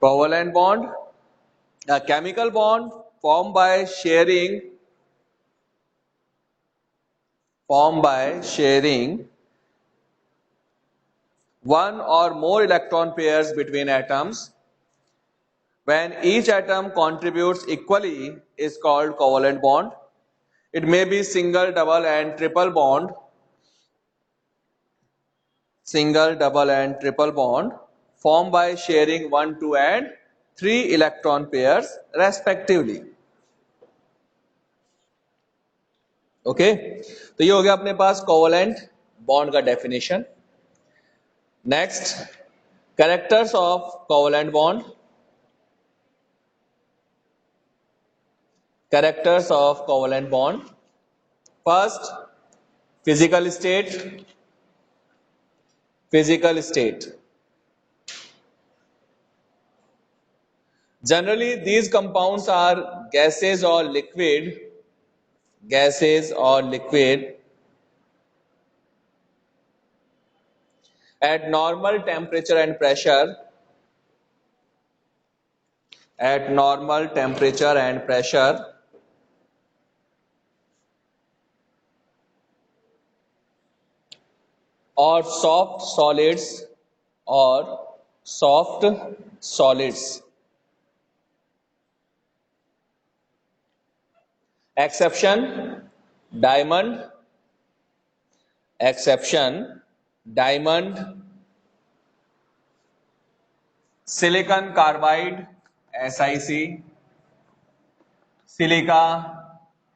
Covalent bond, a chemical bond formed by sharing one or more electron pairs between atoms when each atom contributes equally is called covalent bond. It may be single, double and triple bond, formed by sharing 1, 2 and 3 electron pairs respectively. Okay तो ये हो गया अपने पास covalent bond का definition. Next, characters of covalent bond. Characters of covalent bond. First, physical state. Generally, these compounds are gases or liquid at normal temperature and pressure. Or soft solids. Exception, diamond, silicon carbide, SiC, silica,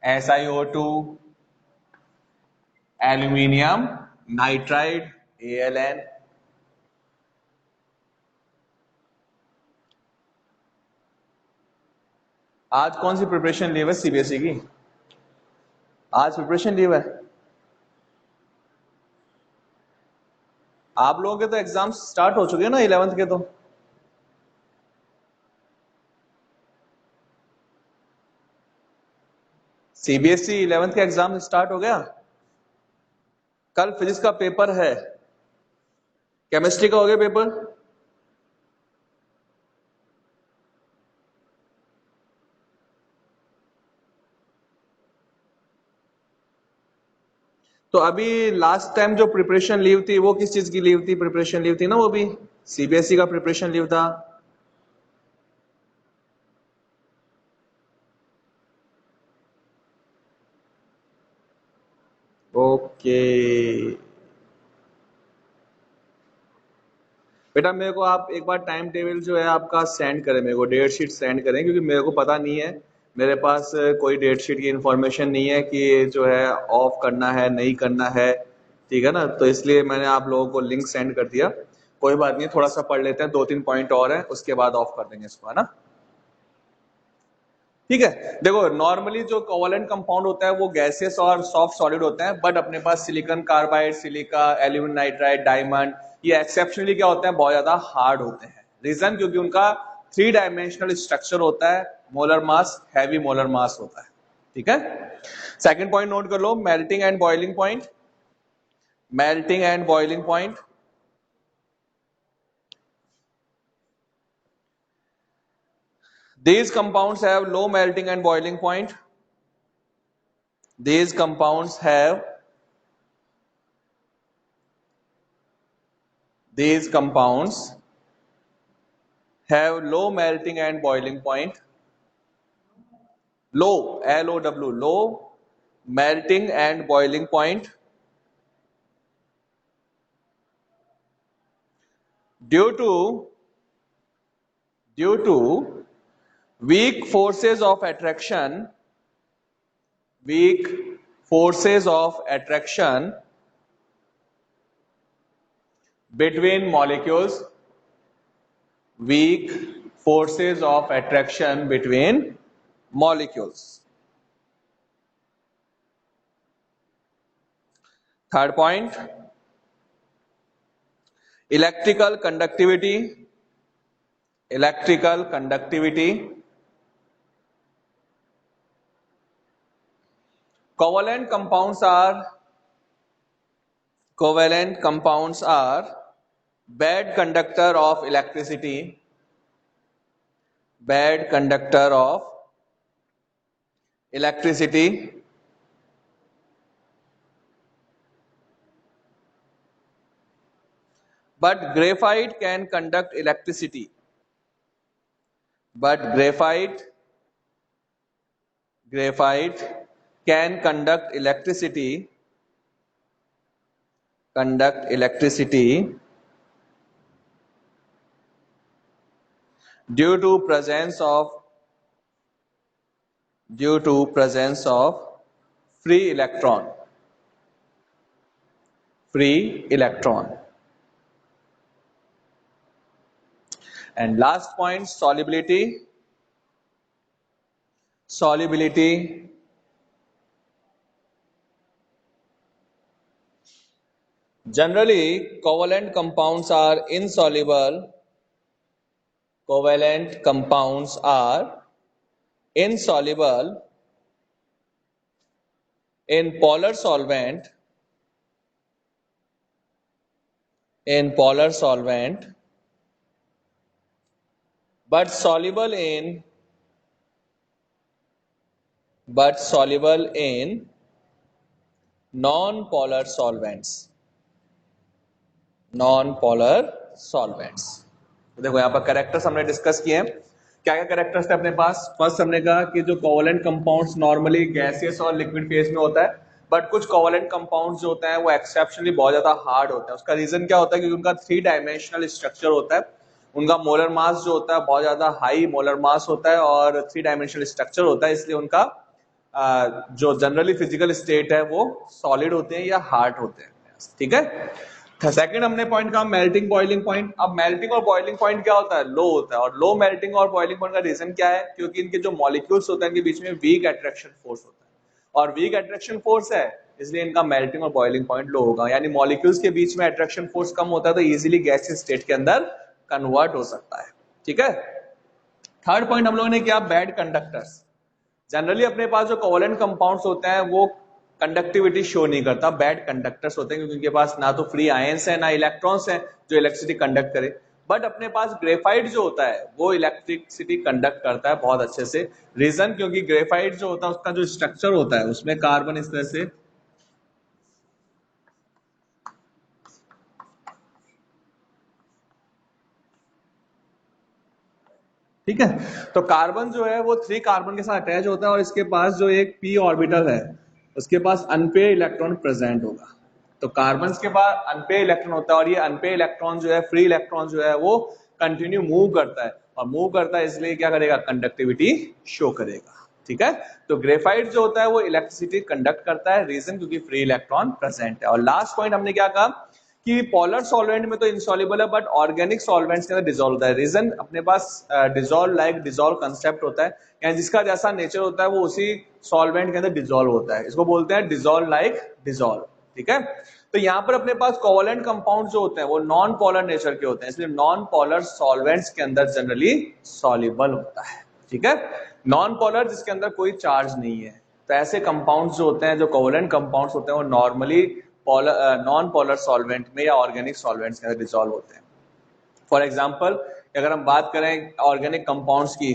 SiO2, aluminium nitride, ALN. आज कौन सी preparation leave है CBSE की? आज preparation leave है. आप लोगों के तो एग्जाम स्टार्ट हो चुके हैं ना 11th के. तो सीबीएसई 11th का एग्जाम स्टार्ट हो गया. कल फिजिक्स का पेपर है, केमिस्ट्री का हो गया पेपर. तो अभी लास्ट टाइम जो प्रिपरेशन लीव थी वो किस चीज की लीव थी? प्रिपरेशन लीव थी ना, वो भी सीबीएसई का प्रिपरेशन लीव था. ओके बेटा, मेरे को आप एक बार टाइम टेबल जो है आपका सेंड करें, मेरे को डेट शीट सेंड करें, क्योंकि मेरे को पता नहीं है, मेरे पास कोई डेट शीट की इंफॉर्मेशन नहीं है कि जो है ऑफ करना है नहीं करना है. ठीक है ना, तो इसलिए मैंने आप लोगों को लिंक सेंड कर दिया. कोई बात नहीं, थोड़ा सा पढ़ लेते हैं, 2-3 पॉइंट और है, उसके बाद ऑफ कर देंगे इसको, है ना. ठीक है, देखो नॉर्मली जो कोवलेंट कंपाउंड होता है वो गैसेस और सॉफ्ट सॉलिड होते हैं, बट अपने पास silicon carbide, silica, aluminium nitride, diamond, ये एक्सेप्शनली क्या होते हैं, बहुत ज्यादा हार्ड होते हैं. रीजन, क्योंकि उनका 3 डायमेंशनल स्ट्रक्चर होता है, molar mass, heavy molar mass होता है. ठीक है, सेकंड पॉइंट नोट कर लो, melting and boiling point. These compounds have low melting and boiling point. These compounds have low melting and boiling point. Low, L-O-W, low melting and boiling point. Due to weak forces of attraction between molecules. Weak forces of attraction between molecules. Third point, electrical conductivity. Covalent compounds are bad conductor of electricity. bad conductor of electricity, but graphite can conduct electricity. But graphite can conduct electricity due to presence of free electron. And last point, solubility. Generally, covalent compounds are insoluble. In polar solvent, but soluble in non-polar solvents. तो देखो यहाँ पर characters हमने discuss किए हैं। क्या क्या characters थे अपने पास? फर्स्ट हमने कहा कि जो कोवलेंट कंपाउंड्स नॉर्मली गैसियस और लिक्विड फेज में होता है, बट कुछ कोवलेंट कंपाउंड्स जो होते हैं वो एक्सेप्शनली बहुत ज्यादा हार्ड होते हैं। उसका रीजन क्या होता है? क्योंकि उनका 3 डायमेंशनल स्ट्रक्चर होता है, उनका मोलर मास जो होता है बहुत ज्यादा हाई मोलर मास होता है और 3 डायमेंशनल स्ट्रक्चर होता है, इसलिए उनका जो जनरली फिजिकल स्टेट है वो सॉलिड होते हैं या हार्ड होते हैं। ठीक है। सेकंड हमने पॉइंट कहा मेल्टिंग बॉइलिंग पॉइंट। अब मेल्टिंग और बॉइलिंग पॉइंट क्या होता है? लो होता है। और लो मेल्टिंग और बॉइलिंग पॉइंट का रीजन क्या है? क्योंकि इनके जो मॉलिक्यूल्स होते हैं इनके बीच में वीक अट्रैक्शन फोर्स होता है, और वीक अट्रैक्शन फोर्स है इसलिए इनका मेल्टिंग और बॉइलिंग पॉइंट लो होगा। यानी मॉलिक्यूल्स के बीच में अट्रैक्शन फोर्स कम होता है तो इजीली गैसियस स्टेट के अंदर कन्वर्ट हो सकता है। ठीक है। थर्ड पॉइंट हम लोगों ने किया बैड कंडक्टर्स। जनरली अपने पास जो कोवलेंट कंपाउंड्स होते हैं वो कंडक्टिविटी शो नहीं करता, बैड कंडक्टर्स होते हैं, क्योंकि उनके पास ना तो फ्री आयंस है ना इलेक्ट्रॉन्स है जो इलेक्ट्रिसिटी कंडक्ट करे। बट अपने पास ग्रेफाइट जो होता है वो इलेक्ट्रिसिटी कंडक्ट करता है बहुत अच्छे से। रीजन क्योंकि ग्रेफाइट जो होता है उसका जो स्ट्रक्चर होता है उसमें कार्बन इस तरह से, ठीक है, तो कार्बन जो है वो 3 कार्बन के साथ अटैच होता है और इसके पास जो एक p ऑर्बिटल है उसके पास अनपेयर इलेक्ट्रॉन प्रेजेंट होगा। तो कार्बन के पास अनपेयर इलेक्ट्रॉन होता है और ये अनपेयर इलेक्ट्रॉन जो है, फ्री इलेक्ट्रॉन जो है वो कंटिन्यू मूव करता है, और मूव करता है इसलिए क्या करेगा? कंडक्टिविटी शो करेगा। ठीक है। तो ग्रेफाइट जो होता है वो इलेक्ट्रिसिटी कंडक्ट करता है, रीजन क्योंकि फ्री इलेक्ट्रॉन प्रेजेंट है। और लास्ट पॉइंट हमने क्या कहा कि पोलर सॉल्वेंट में तो इनसॉल्युबल है बट ऑर्गेनिक सॉल्वेंट्स के अंदर डिसॉल्व होता है। रीजन अपने पास डिसॉल्व लाइक डिसॉल्व कंसेप्ट होता है, यानी जिसका जैसा नेचर होता है वो उसी सॉल्वेंट के अंदर डिसॉल्व होता है, इसको बोलते हैं डिसॉल्व लाइक डिसॉल्व। ठीक है। तो यहाँ पर अपने पास कोवलेंट कंपाउंड जो होते हैं वो नॉन पोलर नेचर के होते हैं, इसलिए नॉन पोलर सॉल्वेंट्स के अंदर जनरली सॉल्युबल होता है। ठीक है। नॉन पोलर जिसके अंदर कोई चार्ज नहीं है, तो ऐसे कंपाउंड्स जो होते हैं, जो कोवलेंट कंपाउंड्स होते हैं वो नॉर्मली नॉन पोलर सॉल्वेंट में या ऑर्गेनिक सॉल्वेंट्स के अंदर डिसॉल्व होते हैं। फॉर एग्जांपल अगर हम बात करें ऑर्गेनिक कंपाउंड्स की,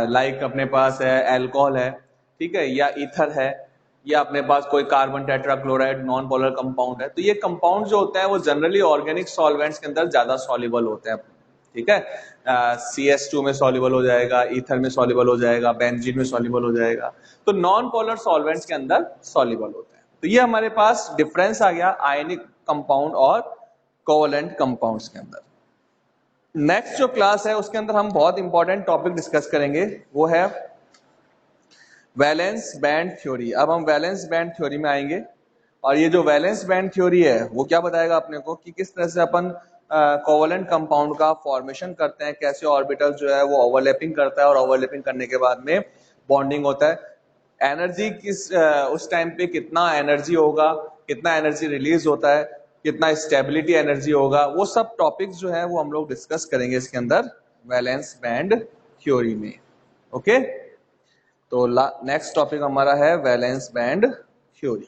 लाइक अपने पास है एल्कोहल है, ठीक है, या ईथर है, या अपने पास कोई carbon tetrachloride non polar compound है, तो ये कंपाउंड जो होते हैं वो जनरली ऑर्गेनिक सॉल्वेंट्स के अंदर ज्यादा सॉल्युबल होते हैं। ठीक है। CS2 में सॉल्युबल हो जाएगा, ईथर में सॉल्युबल हो जाएगा, बेंजीन में सॉल्युबल हो जाएगा, तो नॉन पोलर सॉल्वेंट्स के अंदर सॉल्युबल होते हैं। तो ये हमारे पास डिफरेंस आ गया आयनिक कंपाउंड और कोवलेंट कंपाउंड्स के अंदर। नेक्स्ट जो क्लास है उसके अंदर हम बहुत इंपॉर्टेंट टॉपिक डिस्कस करेंगे, वो है वैलेंस बैंड थ्योरी। अब हम वैलेंस बैंड थ्योरी में आएंगे, और ये जो वैलेंस बैंड थ्योरी है वो क्या बताएगा अपने को कि किस तरह से अपन कोवलेंट कंपाउंड का फॉर्मेशन करते हैं, कैसे ऑर्बिटल जो है वो ओवरलैपिंग करता है और ओवरलैपिंग करने के बाद में बॉन्डिंग होता है, एनर्जी किस उस टाइम पे कितना एनर्जी होगा, कितना एनर्जी रिलीज होता है, कितना स्टेबिलिटी एनर्जी होगा, वो सब टॉपिक्स जो है वो हम लोग डिस्कस करेंगे इसके अंदर वैलेंस बैंड थ्योरी में। ओके। तो नेक्स्ट टॉपिक हमारा है वैलेंस बैंड थ्योरी।